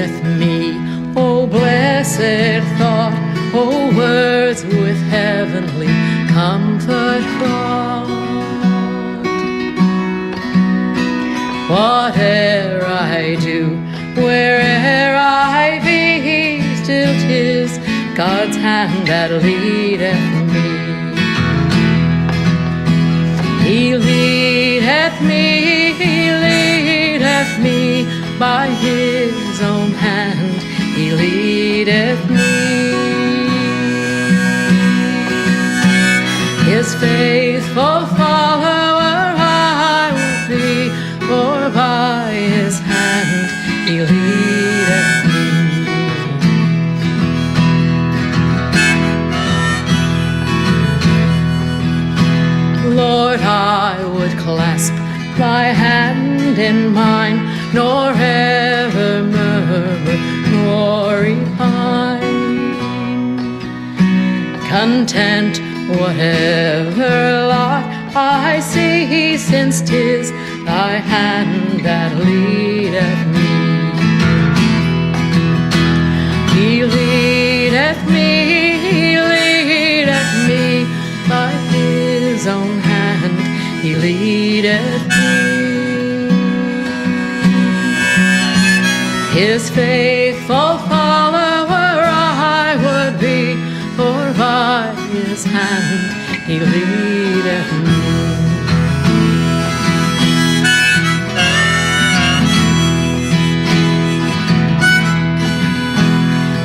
leadeth me. O blessed thought, O words with heavenly comfort fraught. Whate'er I do, where'er I be, still 'tis God's hand that leadeth me. He leadeth me by His own hand. He leadeth me. His faithful follower I will be, for by His hand He leadeth me. Lord, I would clasp Thy hand in mine, nor ever murmur, nor repine. Content whatever lot I see, since 'tis Thy hand that leadeth me. He leadeth me by His own hand. He leadeth me. His faithful follower I would be, for by His hand He leadeth me.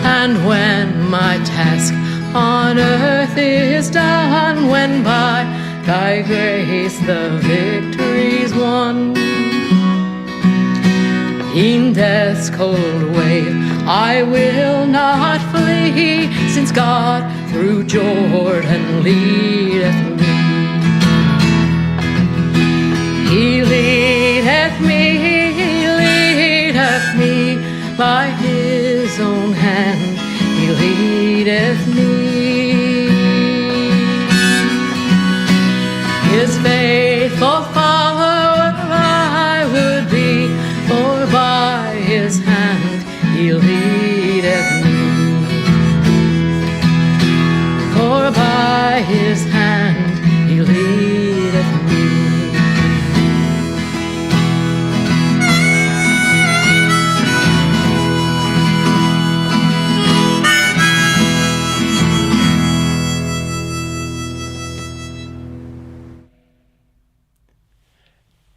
And when my task on earth is done, when by Thy grace the victory's won, in death's cold wave I will not flee, since God through Jordan leadeth me. He leadeth me by His own hand. He leadeth me. His faithful follower I would be, for by His hand He leadeth me. For by His hand He leadeth me.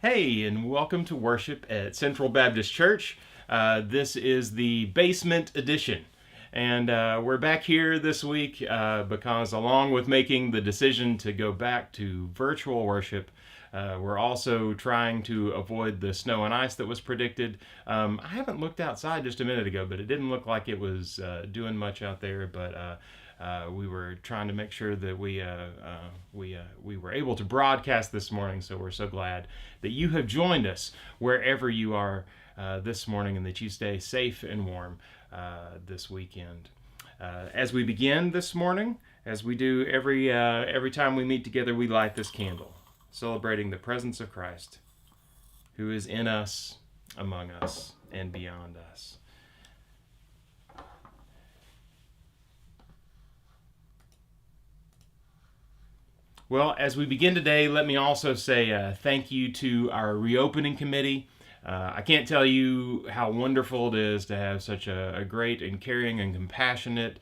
Hey, and welcome to worship at Central Baptist Church. This is the basement edition, and we're back here this week because, along with making the decision to go back to virtual worship, we're also trying to avoid the snow and ice that was predicted. I haven't looked outside just a minute ago, but it didn't look like it was doing much out there, but we were trying to make sure that we were able to broadcast this morning, so we're so glad that you have joined us wherever you are this morning, and that you stay safe and warm this weekend. As we begin this morning, as we do every time we meet together, we light this candle, celebrating the presence of Christ, who is in us, among us, and beyond us. Well, as we begin today, let me also say thank you to our reopening committee. I can't tell you how wonderful it is to have such a great and caring and compassionate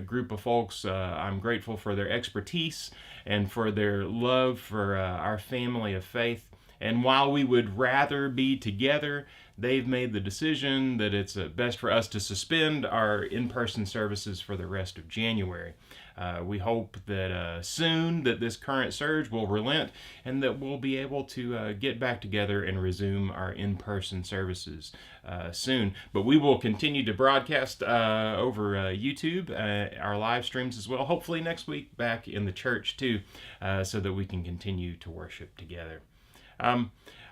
group of folks. I'm grateful for their expertise and for their love for our family of faith. And while we would rather be together, they've made the decision that it's best for us to suspend our in-person services for the rest of January. We hope that soon that this current surge will relent and that we'll be able to get back together and resume our in-person services soon. But we will continue to broadcast over YouTube, our live streams as well, hopefully next week back in the church too, so that we can continue to worship together.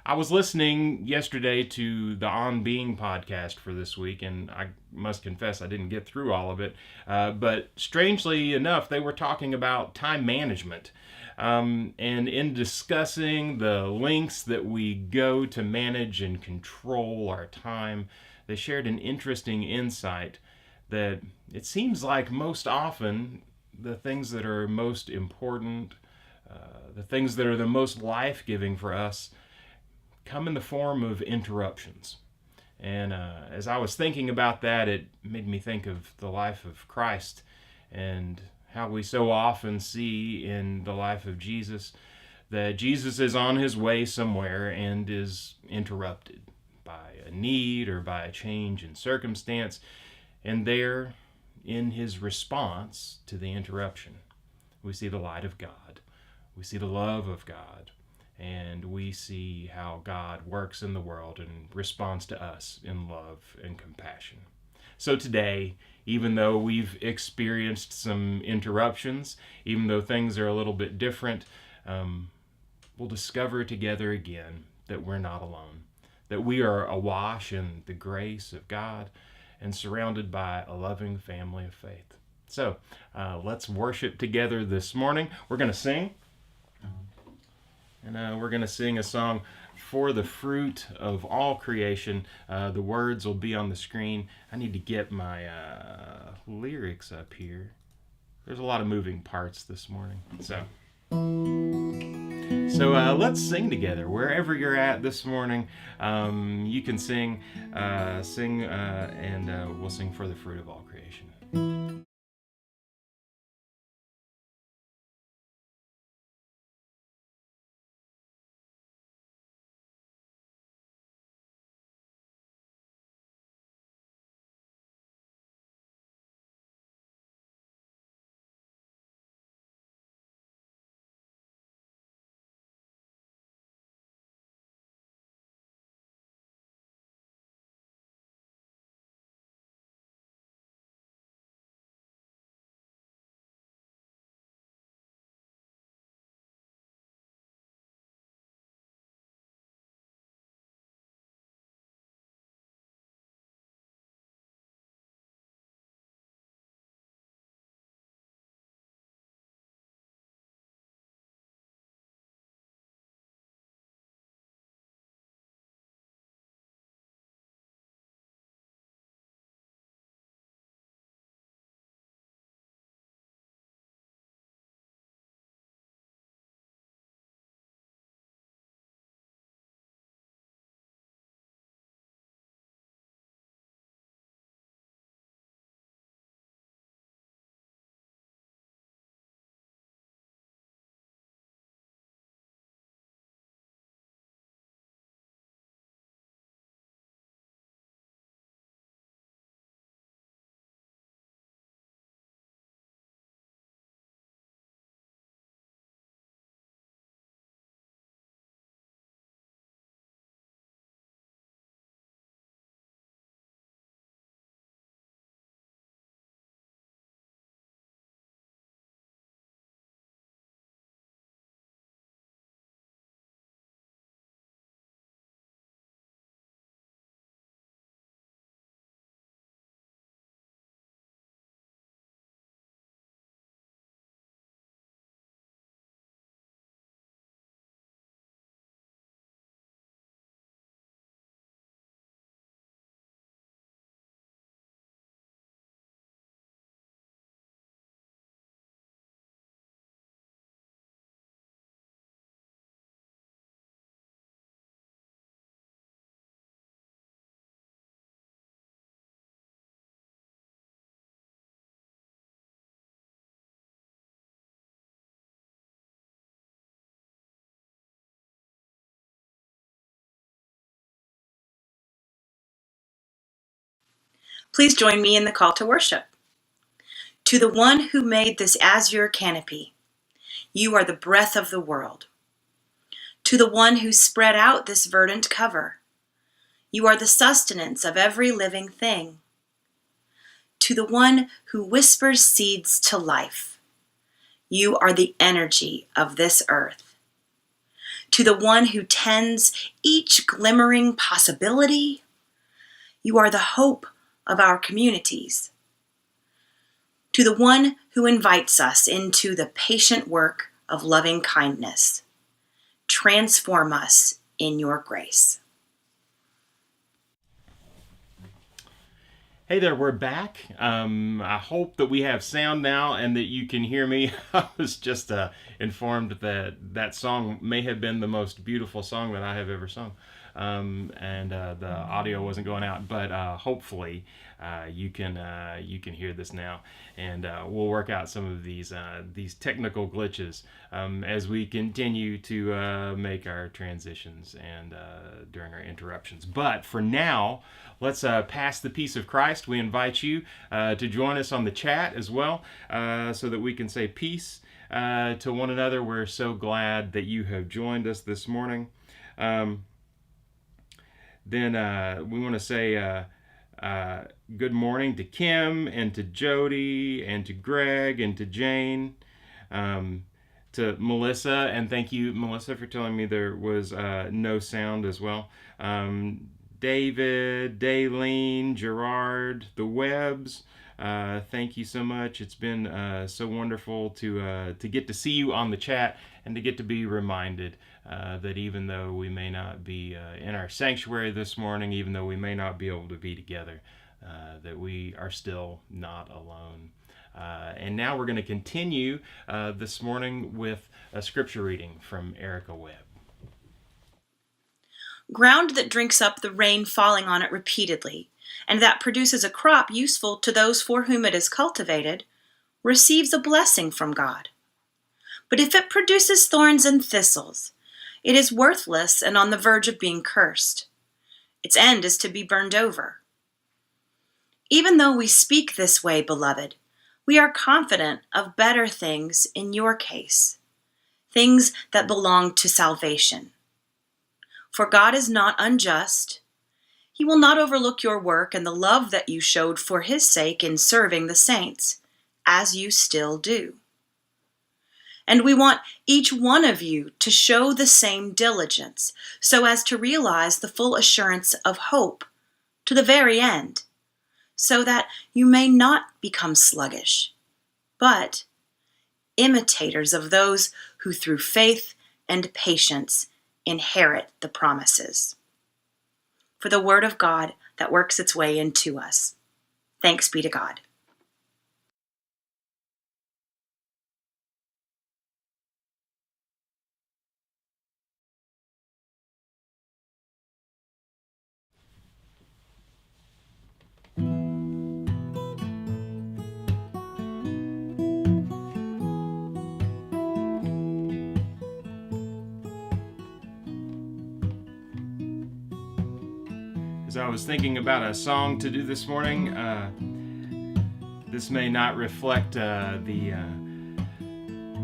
I was listening yesterday to the On Being podcast for this week, and I must confess I didn't get through all of it. But strangely enough, they were talking about time management. And in discussing the lengths that we go to manage and control our time, they shared an interesting insight that it seems like most often the things that are most important, the things that are the most life-giving for us, come in the form of interruptions. And as I was thinking about that, it made me think of the life of Christ and how we so often see in the life of Jesus that Jesus is on his way somewhere and is interrupted by a need or by a change in circumstance. And there, in his response to the interruption, we see the light of God. We see the love of God. And we see how God works in the world and responds to us in love and compassion. So today, even though we've experienced some interruptions, even though things are a little bit different, we'll discover together again that we're not alone, that we are awash in the grace of God and surrounded by a loving family of faith. So let's worship together this morning. We're going to sing. And we're going to sing a song, For the Fruit of All Creation. The words will be on the screen. I need to get my lyrics up here. There's a lot of moving parts this morning. So let's sing together. Wherever you're at this morning, you can sing, and we'll sing For the Fruit of All Creation. Please join me in the call to worship. To the one who made this azure canopy, you are the breath of the world. To the one who spread out this verdant cover, you are the sustenance of every living thing. To the one who whispers seeds to life, you are the energy of this earth. To the one who tends each glimmering possibility, you are the hope of our communities. To the one who invites us into the patient work of loving kindness, transform us in your grace. Hey there, we're back. I hope that we have sound now and that you can hear me. I was just informed that that song may have been the most beautiful song that I have ever sung. And the audio wasn't going out, but hopefully you can hear this now, and we'll work out some of these technical glitches as we continue to make our transitions and during our interruptions. But for now, let's pass the peace of Christ. We invite you to join us on the chat as well, so that we can say peace to one another. We're so glad that you have joined us this morning. Then we want to say good morning to Kim and to Jody and to Greg and to Jane, to Melissa, and thank you, Melissa, for telling me there was no sound as well. David, Daylene, Gerard, the Webbs, thank you so much. It's been so wonderful to get to see you on the chat and to get to be reminded that even though we may not be in our sanctuary this morning, even though we may not be able to be together, that we are still not alone. And now we're going to continue this morning with a scripture reading from Erica Webb. Ground that drinks up the rain falling on it repeatedly, and that produces a crop useful to those for whom it is cultivated, receives a blessing from God. But if it produces thorns and thistles, it is worthless and on the verge of being cursed. Its end is to be burned over. Even though we speak this way, beloved, we are confident of better things in your case, things that belong to salvation. For God is not unjust. He will not overlook your work and the love that you showed for his sake in serving the saints, as you still do. And we want each one of you to show the same diligence, so as to realize the full assurance of hope to the very end, so that you may not become sluggish, but imitators of those who through faith and patience inherit the promises. For the word of God that works its way into us. Thanks be to God. As I was thinking about a song to do this morning, this may not reflect the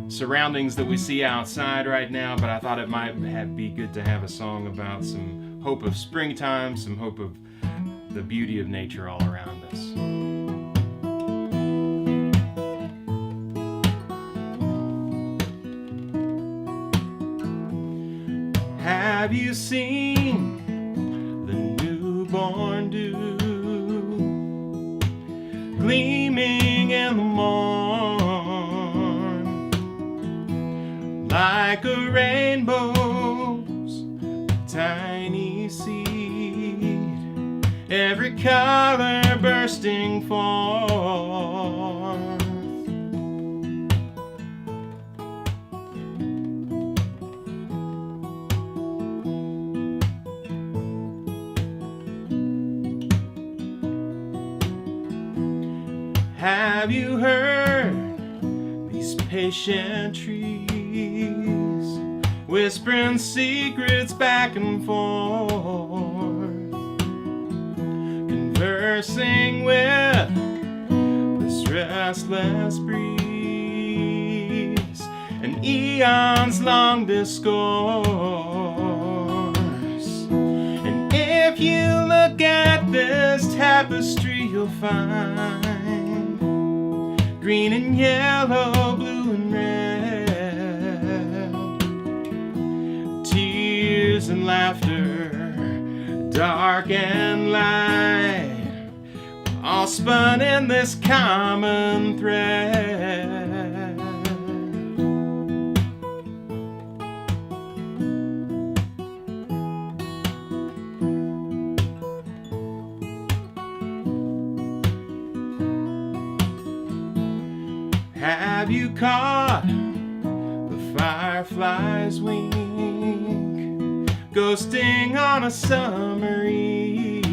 surroundings that we see outside right now, but I thought it might be good to have a song about some hope of springtime, some hope of the beauty of nature all around us. Have you seen the newborn dew gleaming in the morn, like a rainbow's tiny seed, every color bursting forth? Have you heard these patient trees whispering secrets back and forth, conversing with this restless breeze, an eon's long discourse? And if you look at this tapestry, you'll find green and yellow, blue and red, tears and laughter, dark and light, all spun in this common thread. Have you caught the firefly's wing, ghosting on a summer eve?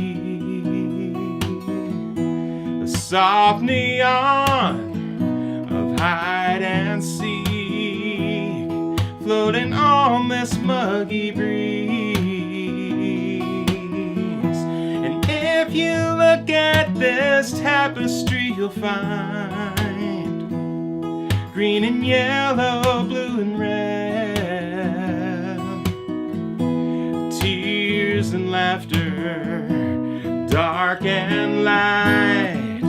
The soft neon of hide and seek, floating on this muggy breeze. And if you look at this tapestry, you'll find green and yellow, blue and red, tears and laughter, dark and light,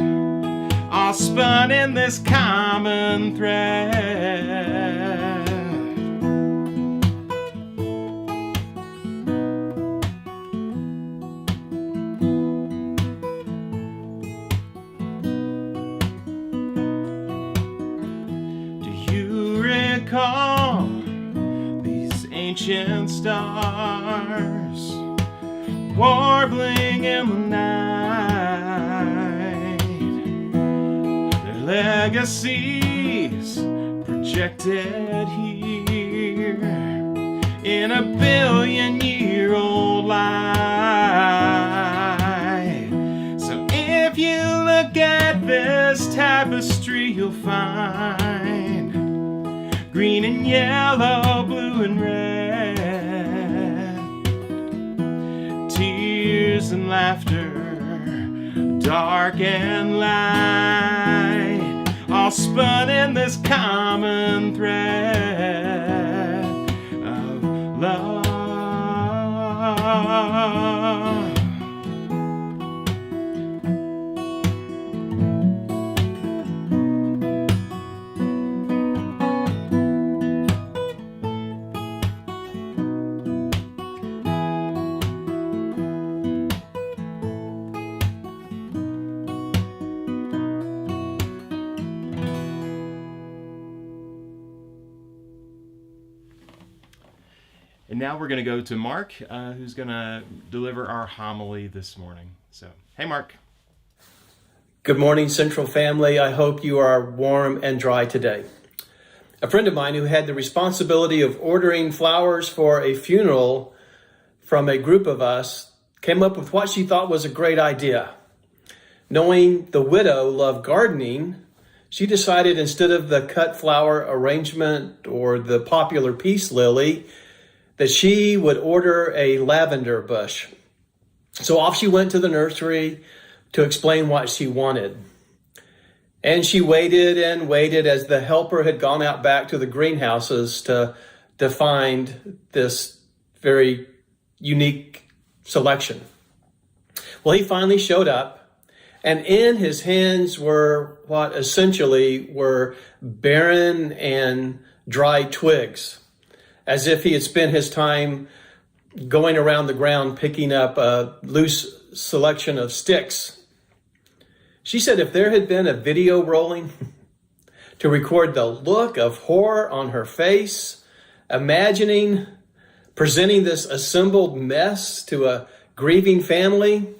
all spun in this common thread. Recall these ancient stars warbling in the night, their legacies projected here in a billion-year-old light. So if you look at this tapestry, you'll find green and yellow, blue and red, tears and laughter, dark and light, all spun in this common thread of love. And now we're going to go to Mark, who's going to deliver our homily this morning. So, hey, Mark. Good morning, Central family. I hope you are warm and dry today. A friend of mine who had the responsibility of ordering flowers for a funeral from a group of us came up with what she thought was a great idea. Knowing the widow loved gardening, she decided instead of the cut flower arrangement or the popular peace lily, that she would order a lavender bush. So off she went to the nursery to explain what she wanted. And she waited and waited as the helper had gone out back to the greenhouses to find this very unique selection. Well, he finally showed up, and in his hands were what essentially were barren and dry twigs, as if he had spent his time going around the ground picking up a loose selection of sticks. She said if there had been a video rolling to record the look of horror on her face, imagining presenting this assembled mess to a grieving family,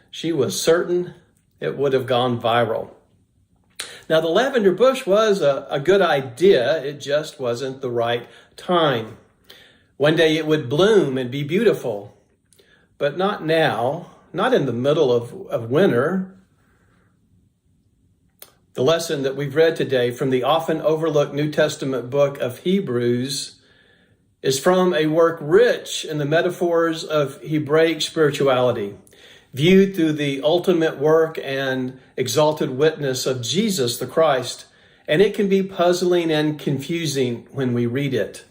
she was certain it would have gone viral. Now, the lavender bush was a good idea. It just wasn't the right time. One day it would bloom and be beautiful, but not now, not in the middle of winter. The lesson that we've read today from the often overlooked New Testament book of Hebrews is from a work rich in the metaphors of Hebraic spirituality, viewed through the ultimate work and exalted witness of Jesus the Christ, and it can be puzzling and confusing when we read it.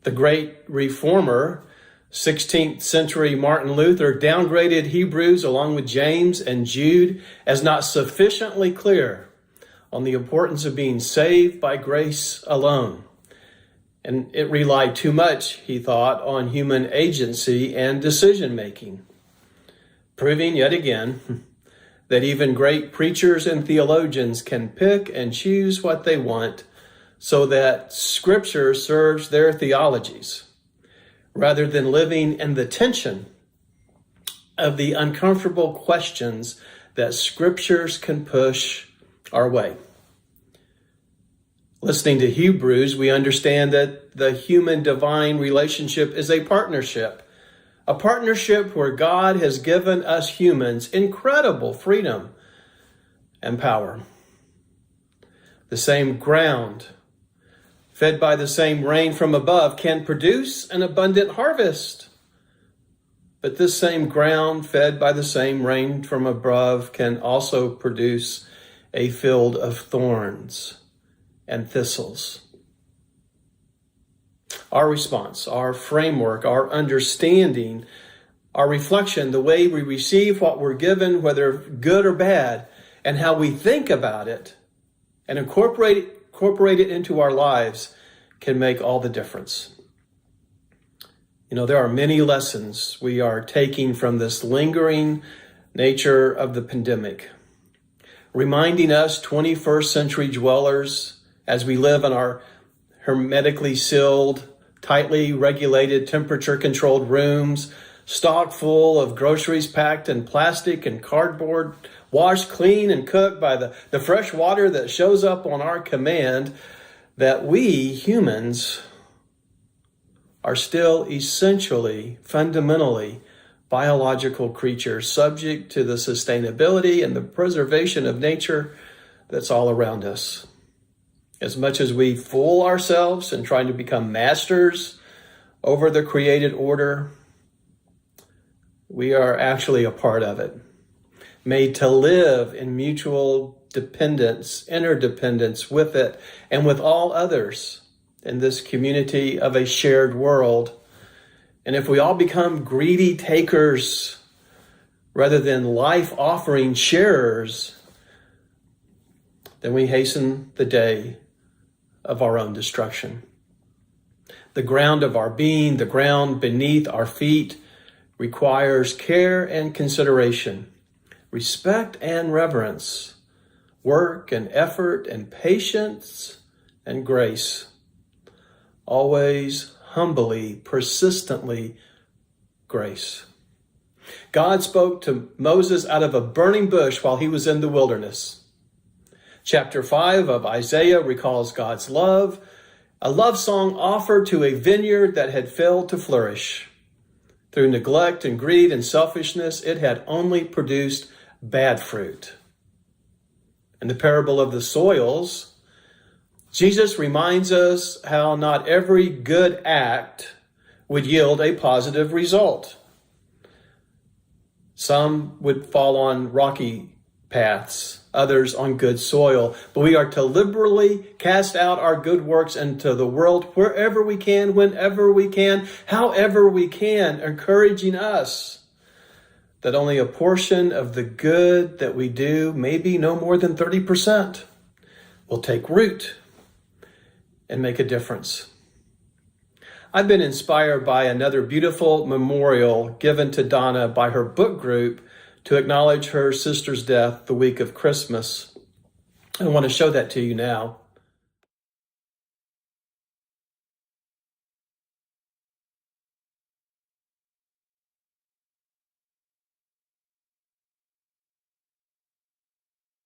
The great reformer, 16th century Martin Luther, downgraded Hebrews along with James and Jude as not sufficiently clear on the importance of being saved by grace alone. And it relied too much, he thought, on human agency and decision-making, proving yet again that even great preachers and theologians can pick and choose what they want so that Scripture serves their theologies, rather than living in the tension of the uncomfortable questions that Scriptures can push our way. Listening to Hebrews, we understand that the human-divine relationship is a partnership where God has given us humans incredible freedom and power. The same ground, fed by the same rain from above, can produce an abundant harvest. But this same ground, fed by the same rain from above, can also produce a field of thorns and thistles. Our response, our framework, our understanding, our reflection, the way we receive what we're given, whether good or bad, and how we think about it and incorporate it into our lives can make all the difference. There are many lessons we are taking from this lingering nature of the pandemic, reminding us 21st century dwellers as we live in our hermetically sealed, tightly regulated, temperature-controlled rooms, stocked full of groceries packed in plastic and cardboard, washed clean and cooked by the fresh water that shows up on our command, that we, humans, are still essentially, fundamentally, biological creatures subject to the sustainability and the preservation of nature that's all around us. As much as we fool ourselves in trying to become masters over the created order, we are actually a part of it, made to live in mutual dependence, interdependence with it and with all others in this community of a shared world. And if we all become greedy takers rather than life-offering sharers, then we hasten the day of our own destruction. The ground of our being, the ground beneath our feet, requires care and consideration, respect and reverence, work and effort and patience and grace. Always humbly, persistently, grace. God spoke to Moses out of a burning bush while he was in the wilderness. Chapter 5 of Isaiah recalls God's love, a love song offered to a vineyard that had failed to flourish. Through neglect and greed and selfishness, it had only produced bad fruit. In the parable of the soils, Jesus reminds us how not every good act would yield a positive result. Some would fall on rocky paths, others on good soil. But we are to liberally cast out our good works into the world wherever we can, whenever we can, however we can, encouraging us that only a portion of the good that we do, maybe no more than 30%, will take root and make a difference. I've been inspired by another beautiful memorial given to Donna by her book group to acknowledge her sister's death the week of Christmas. I want to show that to you now.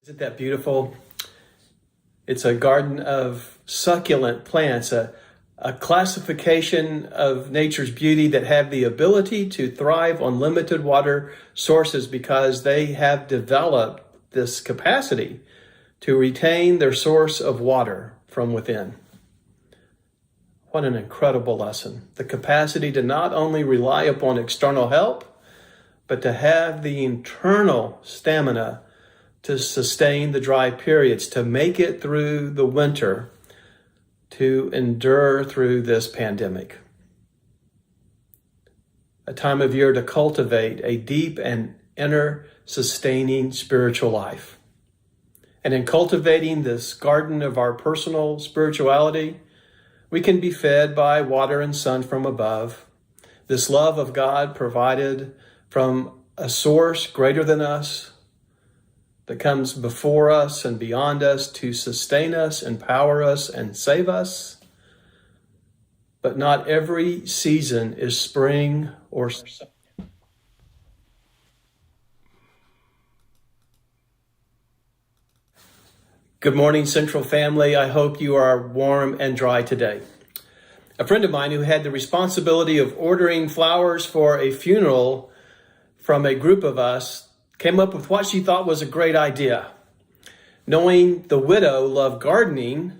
Isn't that beautiful? It's a garden of succulent plants, a classification of nature's beauty that have the ability to thrive on limited water sources because they have developed this capacity to retain their source of water from within. What an incredible lesson. The capacity to not only rely upon external help, but to have the internal stamina to sustain the dry periods, to make it through the winter, to endure through this pandemic. A time of year to cultivate a deep and inner sustaining spiritual life. And in cultivating this garden of our personal spirituality, we can be fed by water and sun from above. This love of God provided from a source greater than us, that comes before us and beyond us to sustain us, empower us, and save us. But not every season is spring or summer. Good morning, Central family. I hope you are warm and dry today. A friend of mine who had the responsibility of ordering flowers for a funeral from a group of us came up with what she thought was a great idea. Knowing the widow loved gardening,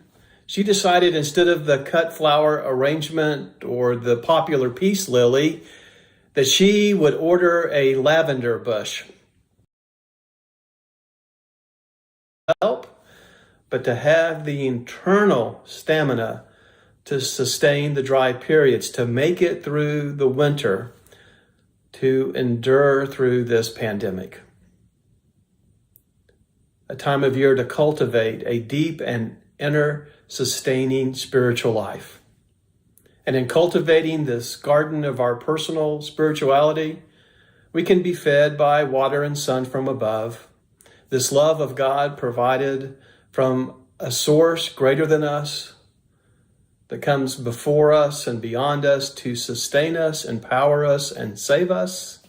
she decided instead of the cut flower arrangement or the popular peace lily, that she would order a lavender bush. Help, but to have the internal stamina to sustain the dry periods, to make it through the winter, to endure through this pandemic. A time of year to cultivate a deep and inner sustaining spiritual life. And in cultivating this garden of our personal spirituality, we can be fed by water and sun from above. This love of God provided from a source greater than us, that comes before us and beyond us to sustain us, empower us, and save us.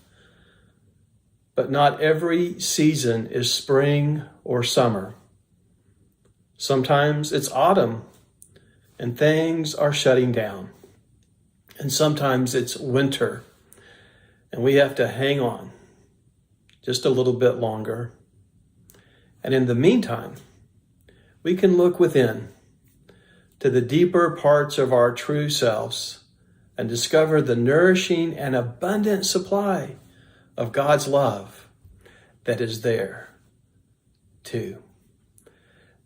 But not every season is spring or summer. Sometimes it's autumn and things are shutting down. And sometimes it's winter and we have to hang on just a little bit longer. And in the meantime, we can look within to the deeper parts of our true selves and discover the nourishing and abundant supply of God's love that is there too.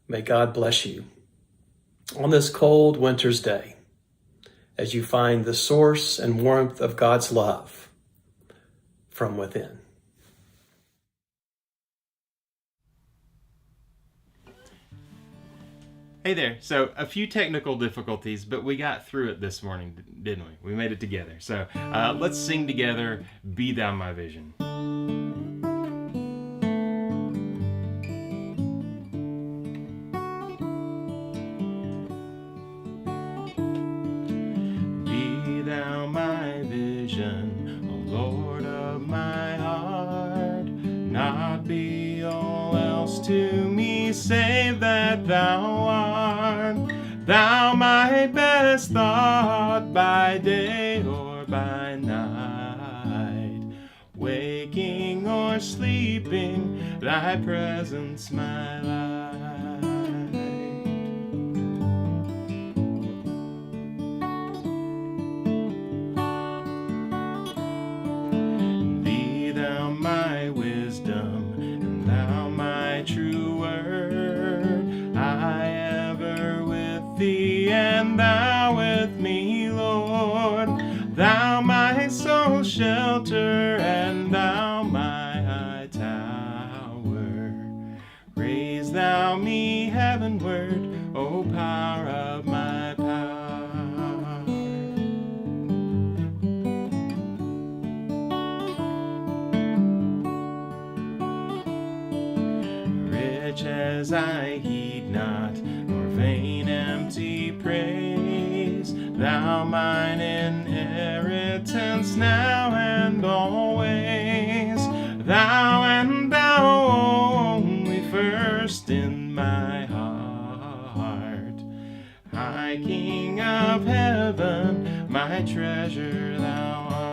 May God bless you on this cold winter's day as you find the source and warmth of God's love from within. Hey there. So a few technical difficulties, but we got through it this morning, didn't we? We made it together. So let's sing together, Be Thou My Vision. Be thou my vision, O Lord of my heart, not be all else to me, save that thou art. Thou my best thought by day or by night, waking or sleeping, thy presence my light. Be thou my wisdom, and thou my true word, I ever with thee, and thou with me, Lord. Thou my soul shelter, and thou my high tower. Raise thou me heavenward, O power of my power. Rich as I heed not, nor vain empty praise, thou mine inheritance now and always. Thou and thou only first in my heart. High King of heaven, my treasure thou art.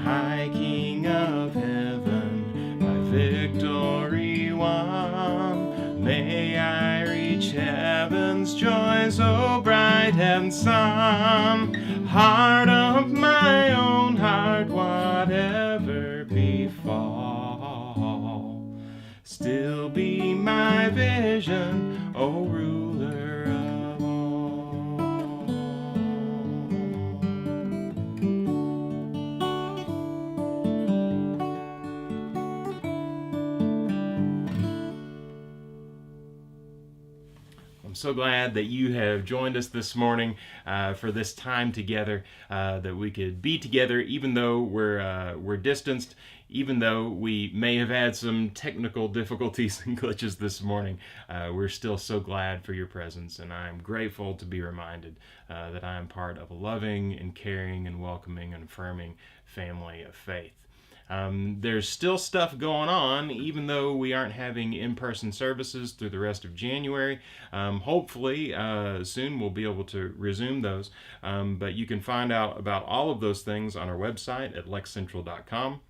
High King of heaven, my victory won, may I reach heaven's joys, O bright and sun. Heart of my own heart, whatever befall, still be my vision, O ruler of all. I'm so glad that you have joined us this morning for this time together, that we could be together even though we're distanced, even though we may have had some technical difficulties and glitches this morning, we're still so glad for your presence, and I'm grateful to be reminded that I am part of a loving and caring and welcoming and affirming family of faith. There's still stuff going on, even though we aren't having in-person services through the rest of January. Hopefully, soon we'll be able to resume those. But you can find out about all of those things on our website at lexcentral.com.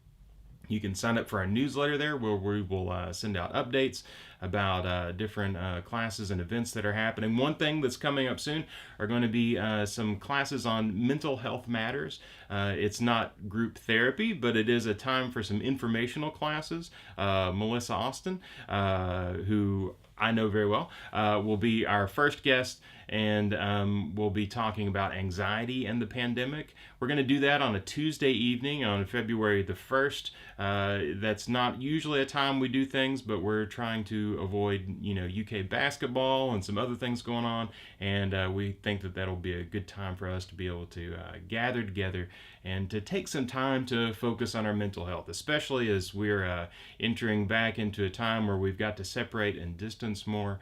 You can sign up for our newsletter there, where we will send out updates about different classes and events that are happening. One thing that's coming up soon are going to be some classes on mental health matters. It's not group therapy, but it is a time for some informational classes. Melissa Austin, who I know very well, will be our first guest, and we'll be talking about anxiety and the pandemic. We're going to do that on a Tuesday evening on February the 1st. That's not usually a time we do things, but we're trying to avoid, UK basketball and some other things going on, and we think that that'll be a good time for us to be able to gather together and to take some time to focus on our mental health, especially as we're entering back into a time where we've got to separate and distance more.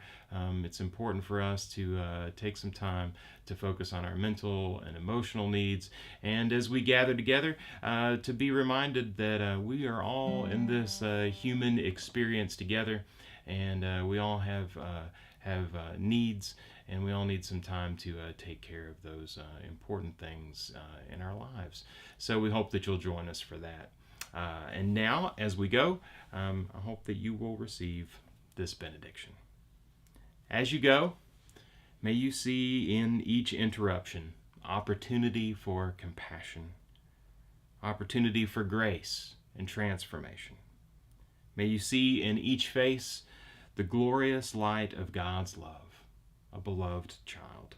It's important for us to take some time to focus on our mental and emotional needs, and as we gather together, to be reminded that we are all in this human experience together, and we all have needs, and we all need some time to take care of those important things in our lives. So we hope that you'll join us for that. And now, as we go, I hope that you will receive this benediction. As you go, may you see in each interruption opportunity for compassion, opportunity for grace and transformation. May you see in each face the glorious light of God's love, a beloved child.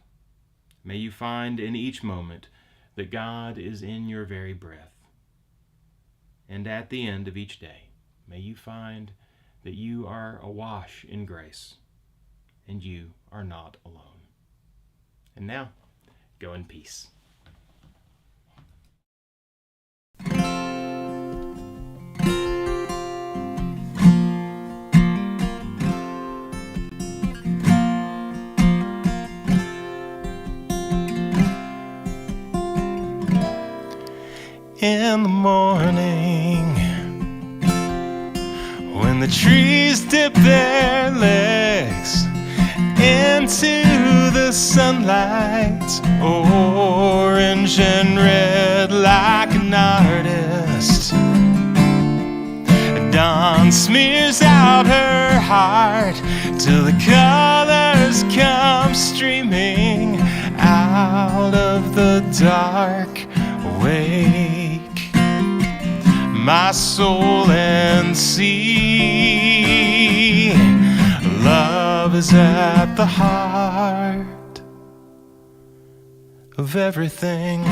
May you find in each moment that God is in your very breath. And at the end of each day, may you find that you are awash in grace, and you are not alone. And now, go in peace. In the morning, when the trees dip their legs into the sunlight, orange and red like an artist, dawn smears out her heart till the colors come streaming out of the dark. Awake, my soul, and see love is at the heart of everything.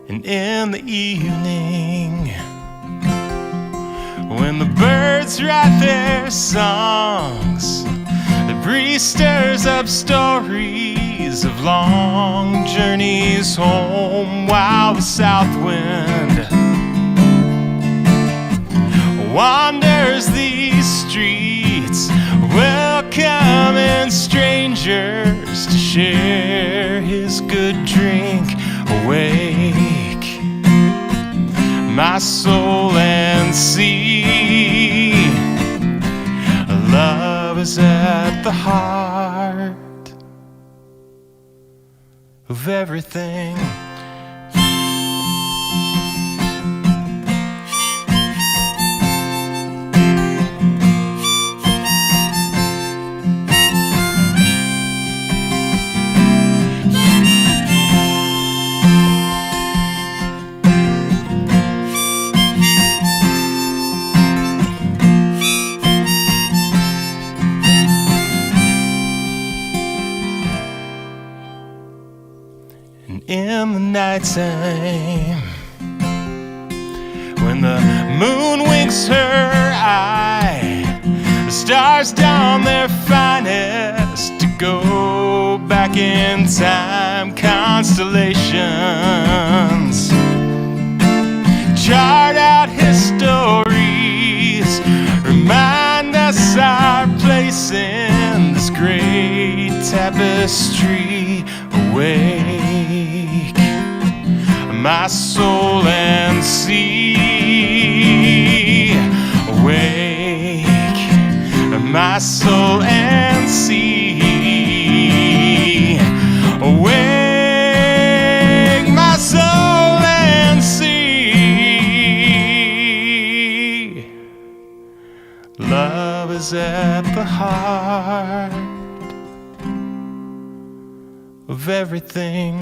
And in the evening, when the birds write their songs, the breeze stirs up stories of long journeys home, while the south wind wanders these streets, welcoming strangers to share his good drink. Awake, my soul, and see love is at the heart of everything. In the nighttime, when the moon winks her eye stars don their finest to go back in time. Constellations chart out histories, remind us our place in this great tapestry. Awake, my soul, and see. Awake, my soul, and see. Awake, my soul, and see. Love is at the heart of everything.